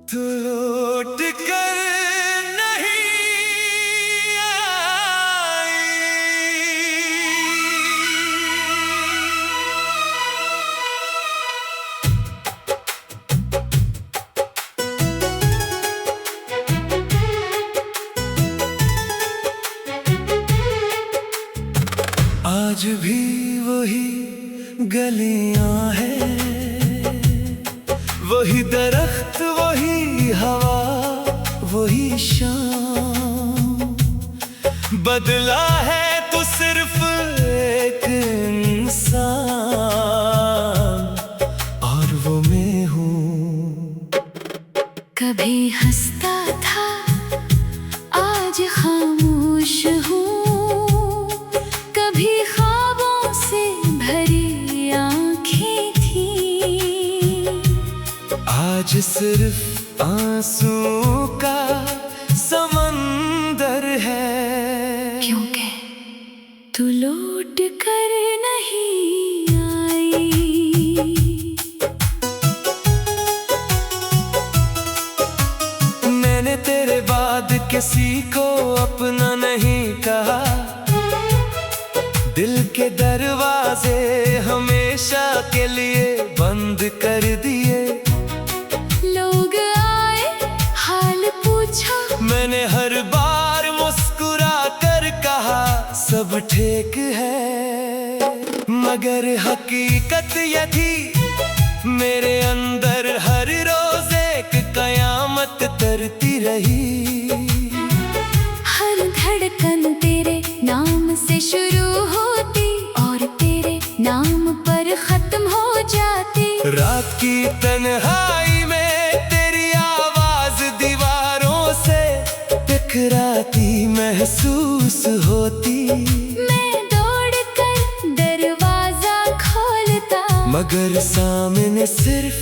तू लौट कर नहीं आई। आज भी वही गलियां हैं, वही दरख्त, वही हवा, वही शाम। बदला है तो सिर्फ एक इंसान, और वो मैं हूँ। कभी हंसता था आज खामोश हूँ, कभी ख्वाबों से भरी आँखें थी। आज सिर्फ आंसू का समंदर है, क्योंकि तू लौट कर नहीं आई। मैंने तेरे बाद किसी को अपना नहीं कहा, दिल के दरवाजे हमेशा के लिए बंद कर दिए। लोग आए हाल पूछा, मैंने हर बार मुस्कुरा कर कहा सब ठीक है, मगर हकीकत ये थी मेरे अंदर हर रोज एक कयामत तरती रही। हर धड़कन तेरे नाम से शुरू होती और तेरे नाम पर खत्म हो जाती। रात की तन्हाई में तेरी आवाज दीवारों से टकराती महसूस होती। मैं दौड़ कर दरवाजा खोलता, मगर सामने सिर्फ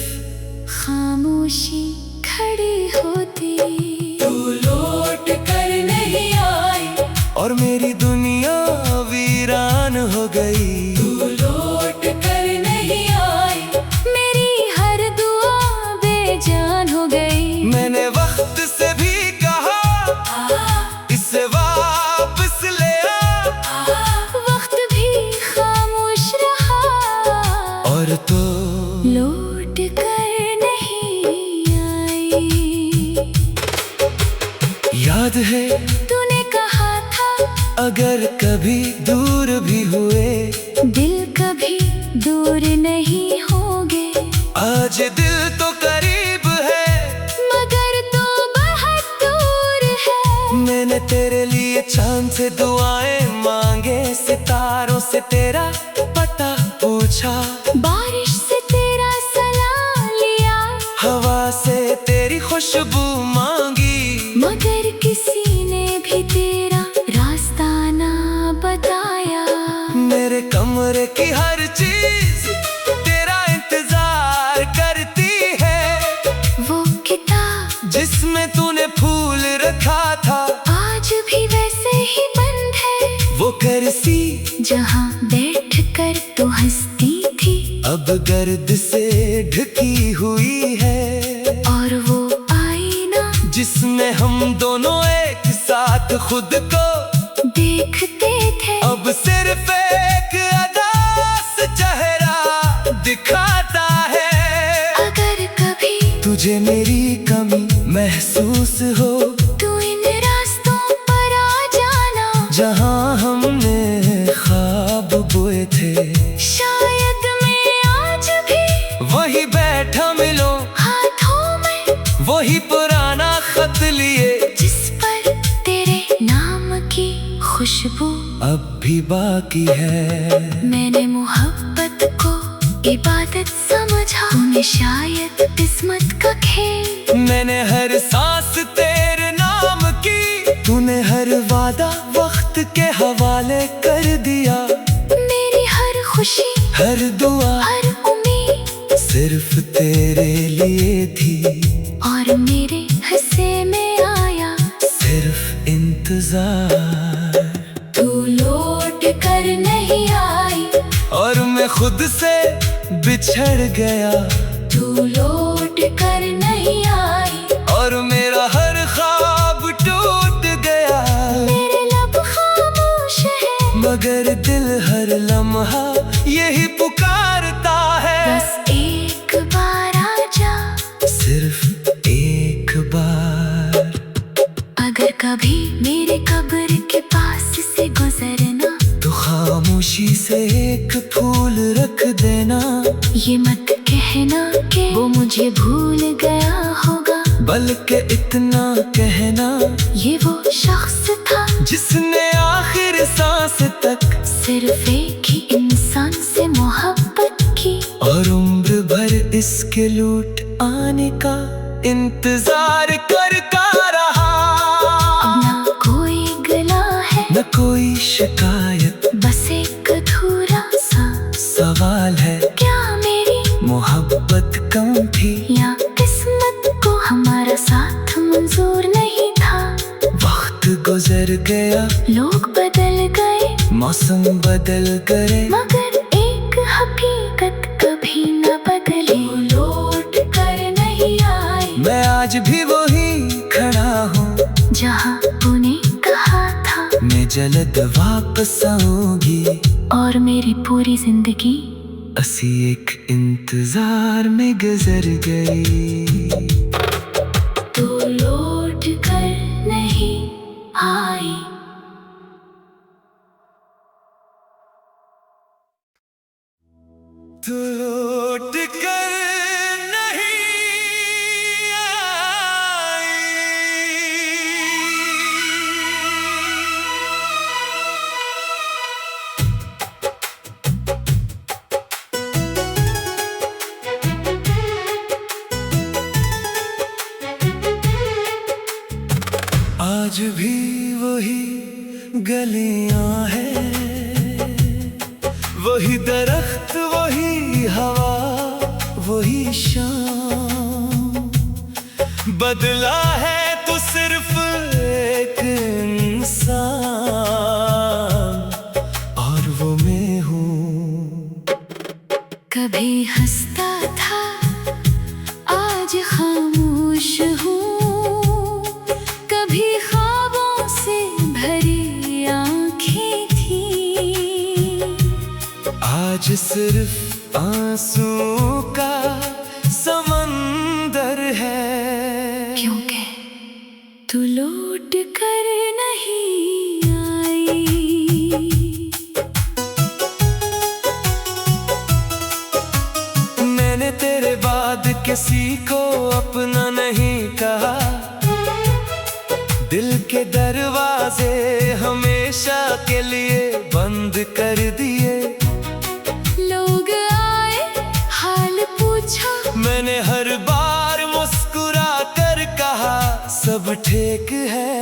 खामोशी खड़ी होती। तू लौट कर नहीं आई और मेरी दुनिया वीरान हो गई। तू लौट कर नहीं आई, मेरी हर दुआ बेजान हो गई। मैंने वक्त से भी कहा इसे वापस ले आ, वक्त भी खामोश रहा और तो लौट कर नहीं आई। याद है तूने कहा था अगर कभी दूर भी हुए दिल कभी दूर नहीं होंगे। आज दिल तो करीब है मगर तो बहुत दूर है। मैंने तेरे लिए चांद से दुआएं मांगे, सितारों से तेरा पता पूछा, बारिश से तेरा सलाम लिया, हवा से तेरी खुशबू मांगी, मगर किसी ने भी तेरा रास्ता ना बताया। मेरे कमरे की हर चीज तेरा इंतजार करती है। वो किताब जिसमें तूने फूल रखा था आज भी वैसे ही बंद है। वो कुर्सी जहाँ बैठ कर तू हंसती थी अब गर्द से ढकी हुई है। और वो आईना जिसमें हम दोनों एक साथ खुद को देखते थे अब सिर्फ एक अदास चेहरा दिखाता है। अगर कभी तुझे मेरी कमी महसूस हो तू इन रास्तों पर आ जाना, जहाँ हमने ख्वाब बोए थे। शायद मैं आज भी वही बैठा मिलो हाथों में, वही पुराना खत लिए, जिस पर तेरे नाम की खुशबू अब भी बाकी है। मैंने मोहब्बत को इबादत समझा, तूने शायद किस्मत का खेल। मैंने हर सांस तेरे नाम की, तूने हर वादा वक्त के हवाले कर दिया। मेरी हर खुशी हर दुआ हर उम्मीद सिर्फ तेरे लिए थी, और मेरे हिस्से में आया सिर्फ इंतजार। तू लौट कर नहीं आई और मैं खुद से बिछड़ गया। तू लौट कर नहीं आई। कभी मेरे कब्र के पास से गुजरना, तो खामोशी से एक फूल रख देना। ये मत कहना कि वो मुझे भूल गया होगा, बल्कि इतना कहना ये वो शख्स था जिसने आखिर सांस तक सिर्फ एक ही इंसान से मोहब्बत की, और उम्र भर इसके लूट आने का इंतजार करता रहा। अब ना कोई गला है न कोई शिकायत, बस एक अधूरा सा सवाल है, क्या मेरी मोहब्बत कम थी या किस्मत को हमारा साथ मंजूर नहीं था। वक्त गुजर गया, लोग बदल गए, मौसम बदल गए, मगर एक हकीकत कभी न बदली, वो लौट कर नहीं आई। मैं आज भी वही खड़ा हूँ जहाँ तूने कहा था मैं जल्द वापस आऊंगी, और मेरी पूरी जिंदगी असी एक इंतजार में गुजर गई। तू लौट कर नहीं आई। तू लौट कर नहीं आई। आज भी वही गलियां हैं, वही दरख्त, वही हवा, वही शाम। बदला है तो सिर्फ एक इंसान, और वो मैं हूँ। कभी हंसता था आज खामोश हूँ, कभी ख्वाबों से भरी आँखें थी, आज सिर्फ आंसू का समंदर है। क्योंकि तू लौट कर नहीं आई। मैंने तेरे बाद किसी को अपना नहीं कहा, दिल के दरवाजे हमेशा के लिए बंद कर दिए। लोग आए, हाल पूछा, मैंने हर बार मुस्कुरा कर कहा सब ठीक है,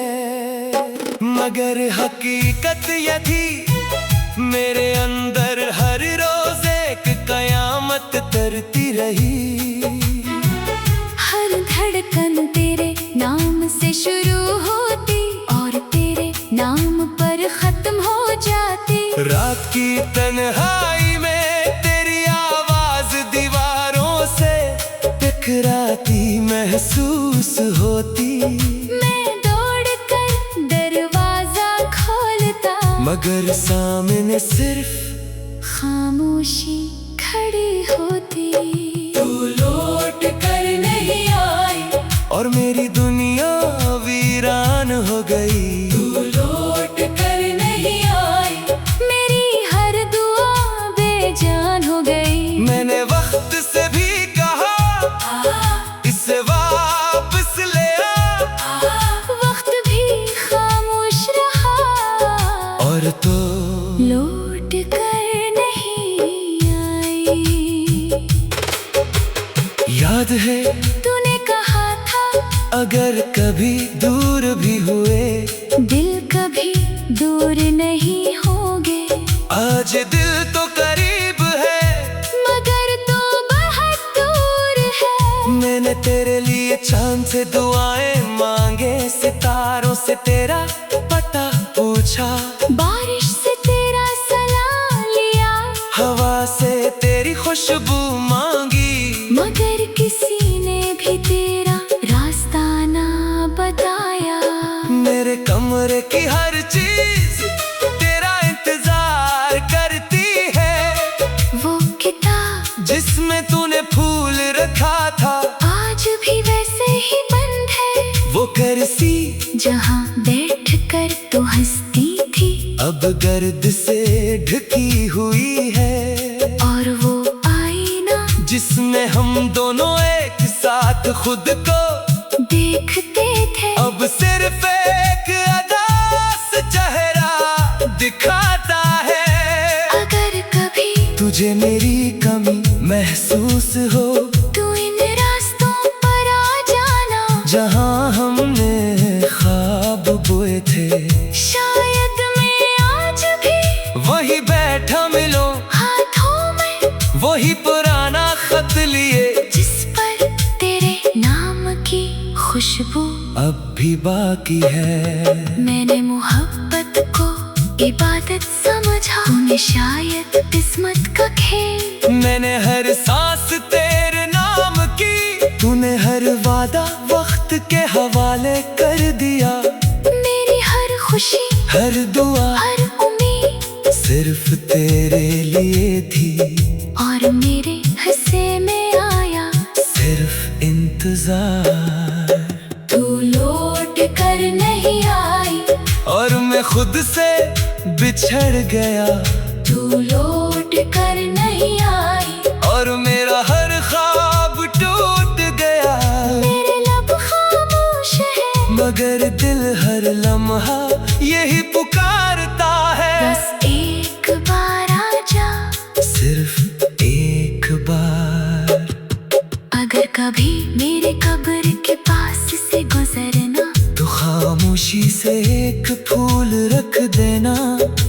मगर हकीकत ये थी मेरे अंदर हर रोज एक कयामत तरती रही। हर धड़कन तेरे नाम से शुरू होती और तेरे नाम पर खत्म हो जाती। रात की तन्हाई में तेरी आवाज दीवारों से टकराती महसूस होती। मैं दौड़ कर दरवाजा खोलता, मगर सामने सिर्फ खामोशी खड़ी होती। तू लौट कर नहीं आई, और मेरी दुनिया वीरान हो गई। तू लौट कर नहीं आई, मेरी हर दुआ बेजान हो गई। मैंने वक्त से भी कहा इसे वापस ले आ, वक्त भी खामोश रहा, और तो लौट कर नहीं आई। याद है तूने कहा था अगर कभी दूर भी हुए, दिल कभी दूर नहीं होंगे। आज दिल तो करीब है, मगर तो बहुत दूर है। मैंने तेरे लिए चांद से दुआएं मांगे, सितारों से तेरा पता पूछा, बारिश से तेरा सलाम लिया, हवा से तेरी खुशबू मांगी, मगर किसी ने भी तेरा रास्ता ना बताया। मेरे कमरे की हर चीज तेरा इंतजार करती है। वो किताब जिसमें तूने फूल रखा था आज भी वैसे ही बंद है। वो कुर्सी जहाँ बैठ पर्दे से ढकी हुई है, और वो आईना जिसमें हम दोनों एक साथ खुद को देखते थे। अब सिर्फ एक अदास चेहरा दिखाता है। अगर कभी तुझे मेरी कमी महसूस हो, तू इन रास्तों पर आ जाना, जहाँ हमने ख्वाब बोए थे। शायद मैं आज भी वही बैठा मिलो हाथों में, वही पुराना खत लिए, जिस पर तेरे नाम की खुशबू अब भी बाकी है। मैंने मोहब्बत को इबादत समझा, तूने शायद किस्मत का खेल। मैंने हर सांस तेरे नाम की, तूने हर वादा वक्त के हवाले कर दिया। मेरी हर खुशी, हर दुआ, हर उम्मीद सिर्फ तेरे लिए थी, और मेरे हिस्से में आया सिर्फ इंतजार। तू लौट कर नहीं आई, और मैं खुद से बिछड़ गया। तू लौट कर नहीं आई, और मेरा हर ख्वाब टूट गया। मेरे लब खामोश है, मगर दिल हर लम्हा यही पुकारता है। बस एक बार आजा, सिर्फ एक बार। अगर कभी मेरे कब्र के पास से गुजरना, तो खामोशी से एक फूल रख देना।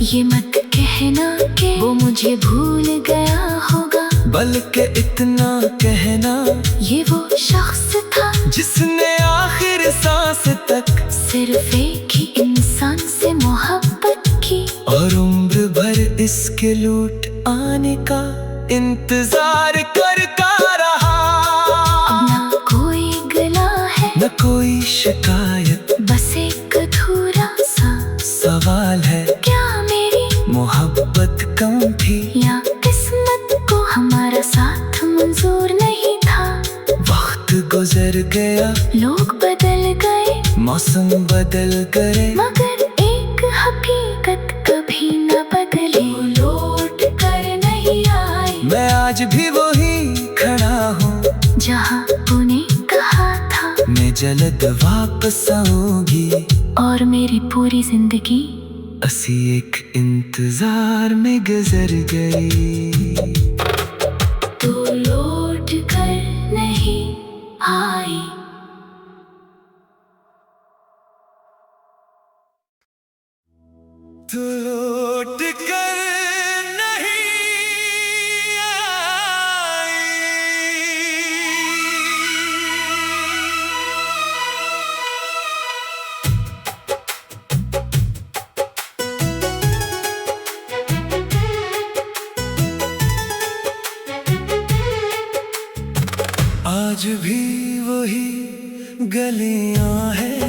ये मत कहना कि वो मुझे भूल गया होगा, बल्कि इतना कहना, ये वो शख्स था जिसने आखिर सांस तक सिर्फ एक ही इंसान से मोहब्बत की, और उम्र भर इसके लूट आने का इंतजार करता रहा। अब ना कोई गला है, न कोई शिकायत, बस एक अधूरा सा सवाल है, क्या मेरी मोहब्बत कम थी या किस्मत को हमारा साथ मंजूर नहीं था। वक्त गुजर गया, लोग बदल गए, मौसम बदल गए, मगर एक हकीकत कभी न बदले। वो लौट कर नहीं आई, मैं आज भी वही खड़ा हूँ, जहाँ तूने कहा था मैं जल्द वापस आऊंगी। और मेरी पूरी जिंदगी असी एक इंतजार में गुजर गई। तू लौट कर नहीं आई। तू लौट कर नहीं आई। आज भी वही गलियां हैं,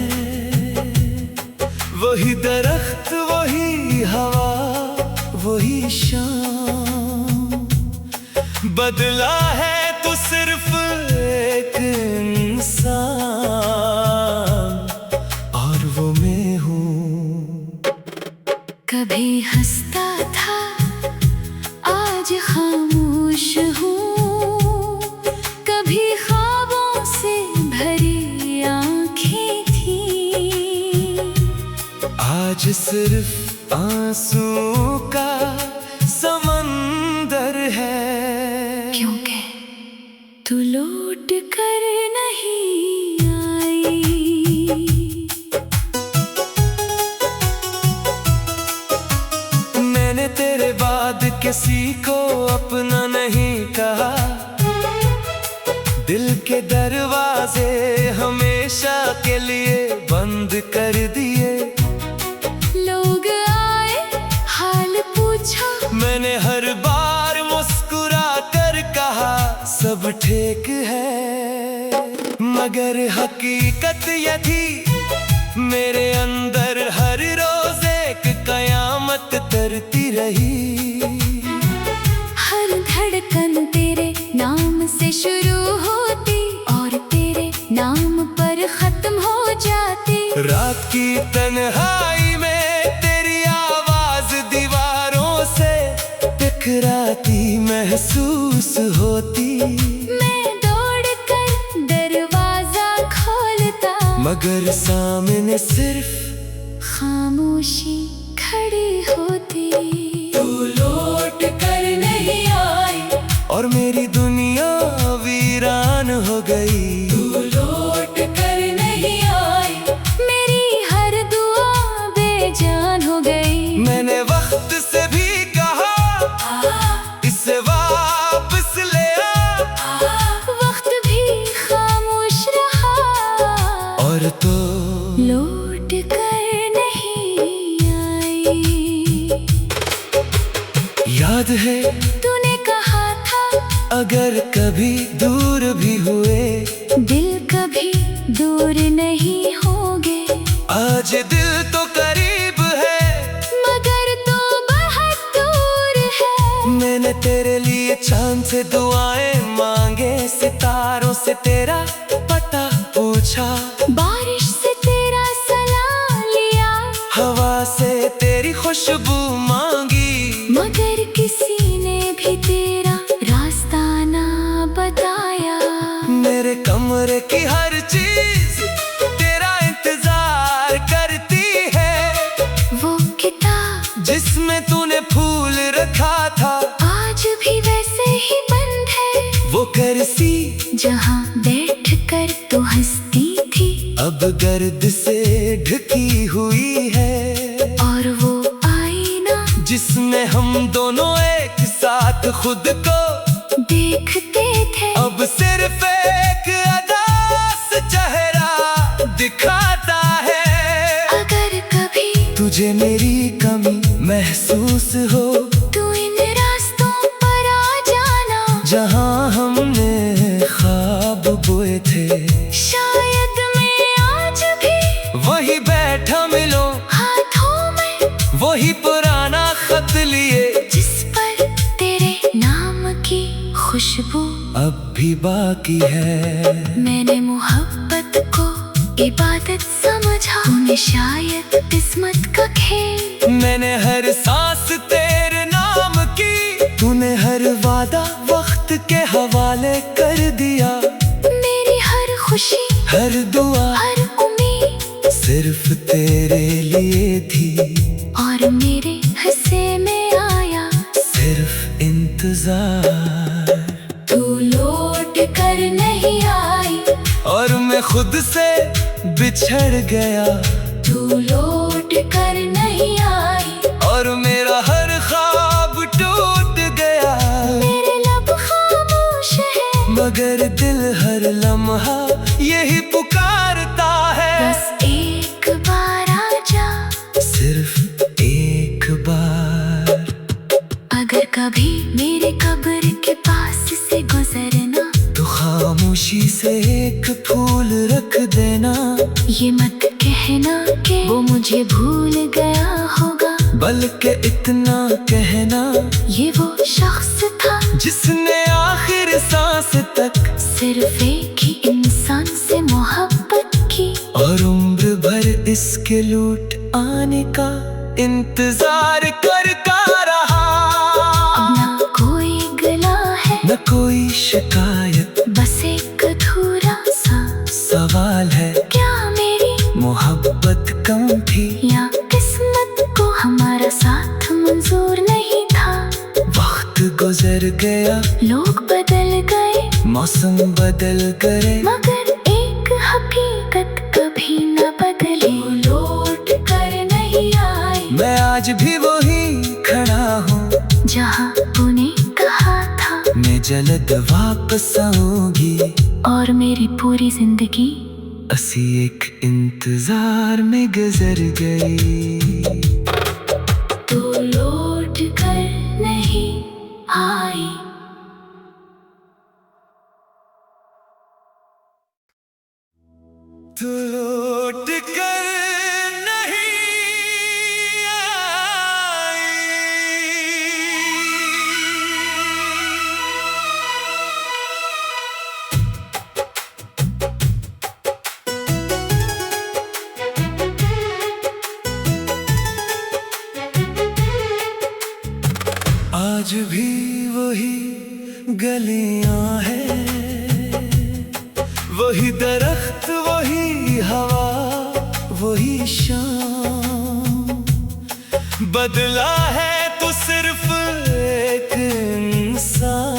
वही दरख्त, वही हवा, वही शाम। बदला है तो सिर्फ एक इंसान, और वो मैं हूँ। कभी हंसता था, आज खामोश हूँ, कभी ख्वाबों से भरी आंखें थी, आज सिर्फ आंसू का समंदर है। क्योंकि तू लौट कर नहीं आई। मैंने तेरे बाद किसी को अपना नहीं कहा, दिल के दरवाजे हमेशा के लिए बंद कर दिए। लोग आए, हाल पूछा, मैंने हर बार मुस्कुरा कर कहा सब ठीक है, मगर हकीकत ये थी मेरे अंदर हर रोज एक कयामत तरती रही। हर धड़कन तेरे नाम से शुरू होती और तेरे नाम पर खत्म हो जाती। रात की तन्हाई में तेरी आवाज दीवार टकराती महसूस होती, मैं दौड़ कर दरवाजा खोलता, मगर सामने सिर्फ खामोशी खड़ी होती। तू लौट कर नहीं आई और मेरी दुनिया वीरान हो गई। तू लौट कर नहीं आई, मेरी हर दुआ बेजान हो गई। मैंने वक्त से भी कहा इसे वापस ले आ, वक्त भी खामोश रहा और तो लौट कर नहीं आई। याद है तूने कहा था अगर कभी दूर भी हुए, दिल कभी दूर नहीं होंगे। आज दिल तो करीब है मगर तो बहुत दूर है। मैंने तेरे लिए चांद से दुआएं मांगे, सितारों से तेरा पता पूछा, बारिश से तेरा सलाम लिया, हवा से तेरी खुशबू मांगी, मगर किसी ने भी तेरा रास्ता ना बताया। मेरे कमरे की हर चीज तेरा इंतजार करती है, वो किताब जिसमें तूने फूल रखा था आज भी वैसे ही बंद है। वो कुर्सी जहाँ बैठ कर तू हंसती थी, अब गर्द से ढकी हुई है, और वो आईना जिसमें हम दोनों एक साथ खुद को देखते थे, अब सिर्फ एक अदास चेहरा दिखाता है। अगर कभी तुझे मेरी कमी महसूस हो, तू इन रास्तों पर आ जाना, जहाँ हमने ख्वाब बोए थे, शायद मैं आज भी वही बैठा मिलो हाथों में, वही पुराना खत लिए, जिस पर तेरे नाम की खुशबू अब भी बाकी है। मैंने मोहब्बत को इबादत समझा, तूने शायद किस्मत का खेल। मैंने हर सांस तेरे नाम की, तूने हर वादा वक्त के हवाले कर दिया, मेरी हर खुशी हर दुआ हर उम्मीद सिर्फ तेरे लिए थी, और मेरे हिस्से में आया सिर्फ इंतजार। तू लौट कर नहीं आई और मैं खुद से बिछड़ गया, तू लौट कर नहीं आई, और मेरा हर ख्वाब टूट गया, मेरे लब खामोश है, मगर दिल हर लम्हा यही पुकारता है। बस एक बार आजा, सिर्फ एक बार। अगर कभी मेरे कब्र के पास से गुजरना, तो खामोशी से एक फूल रख देना, ये मत कहना कि वो मुझे भूल गया होगा, बल्कि इतना कहना ये वो शख्स था जिसने आखिर सांस तक सिर्फ एक ही इंसान से मोहब्बत की, और उम्र भर इसके लूट आने का इंतजार करता रहा। अब ना कोई गला है न कोई शिकायत, बस एक अधूरा सा सवाल है, क्या मेरी मोहब्बत कम थी या किस्मत को हमारा साथ मंजूर नहीं था। वक्त गुजर गया, लोग बदल गए, मौसम बदल गए, मगर एक हकीकत कभी न बदली, वो लौट कर नहीं आई। मैं आज भी वही खड़ा हूँ, जहाँ तूने कहा था मैं जल्द वापस आऊंगी, और मेरी पूरी जिंदगी असी एक इंतजार में गुजर गई। तू लौट कर नहीं आई। तू लौट कर नहीं आई। आज आज भी वही गलियां हैं, वही दरख्त, वही हवा, वही शाम। बदला है तो सिर्फ एक इंसान,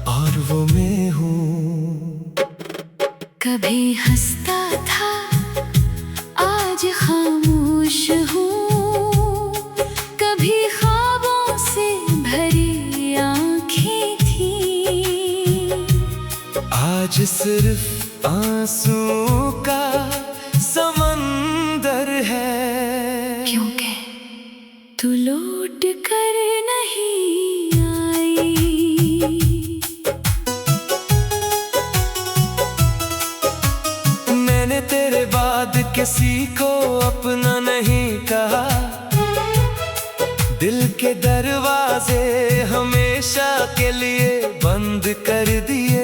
और वो मैं हूँ। कभी हंसता था, आज खामोश हूँ। कभी ख्वाबों से भरी आँखें थी, आज सिर्फ आंसू का समंदर है। क्योंकि तू लौट कर नहीं आई। मैंने तेरे बाद किसी को अपना नहीं कहा, दिल के दरवाजे हमेशा के लिए बंद कर दिए।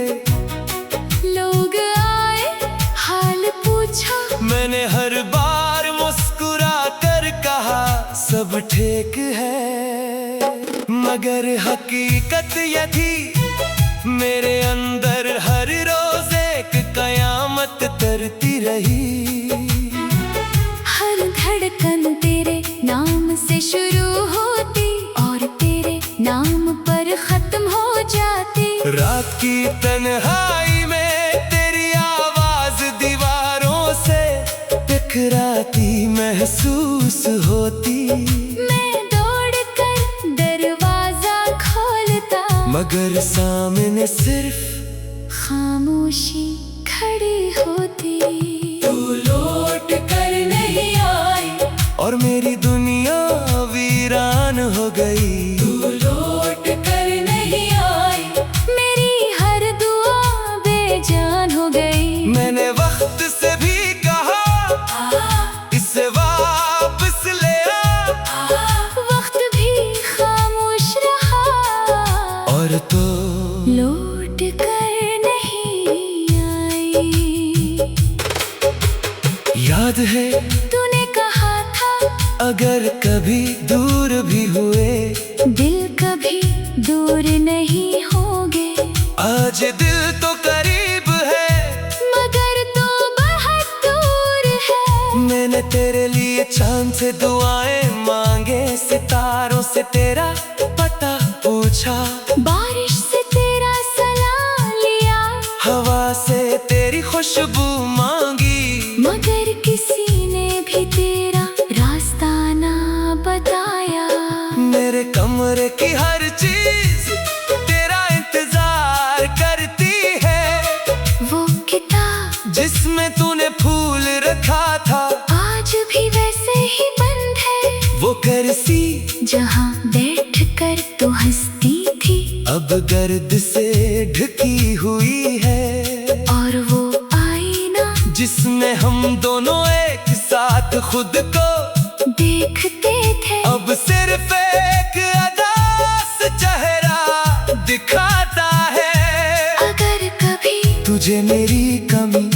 लोग आए, हाल पूछा, मैंने हर बार मुस्कुरा कर कहा सब ठीक है, मगर हकीकत ये थी मेरे अंदर हर रोज एक कयामत तरती रही। हर धड़कन तेरे नाम से शुरू होती और तेरे नाम पर खत्म हो जाती। रात की तन्हाई में तेरी आवाज दीवारों से टकराती महसूस होती। मैं दौड़ कर दरवाजा खोलता, मगर सामने सिर्फ खामोशी खड़ी होती। तू लौट कर नहीं आई और मेरी दुनिया वीरान हो गई। तू लौट कर नहीं आई, मेरी हर दुआ बेजान हो गई। मैंने वक्त से भी कहा इसे वापस ले आ, वक्त भी खामोश रहा और तो लौट कर नहीं आई। याद है तूने कहा था अगर कभी दूर भी हुए दिल कभी दूर नहीं होंगे। आज दिल तो करीब है मगर तो बहुत दूर है। मैंने तेरे लिए चांद से दुआएं मांगे, सितारों से तेरा पता पूछा, बारिश से तेरा सलाम लिया, हवा से तेरी खुशबू मांगी। मगर किसी ने भी तेरा रास्ता ना बताया। मेरे कमरे की हर चीज तेरा इंतजार करती है। वो किताब जिसमें तूने फूल रखा था आज भी वैसे ही बंद है। वो कुर्सी जहाँ बैठ कर तो हंसती थी अब गर्द से ढकी हुई है। और वो आईना जिसमें हम दोनों एक साथ खुद को देखते थे अब सिर्फ एक अदास चेहरा दिखाता है। अगर कभी तुझे मेरी कमी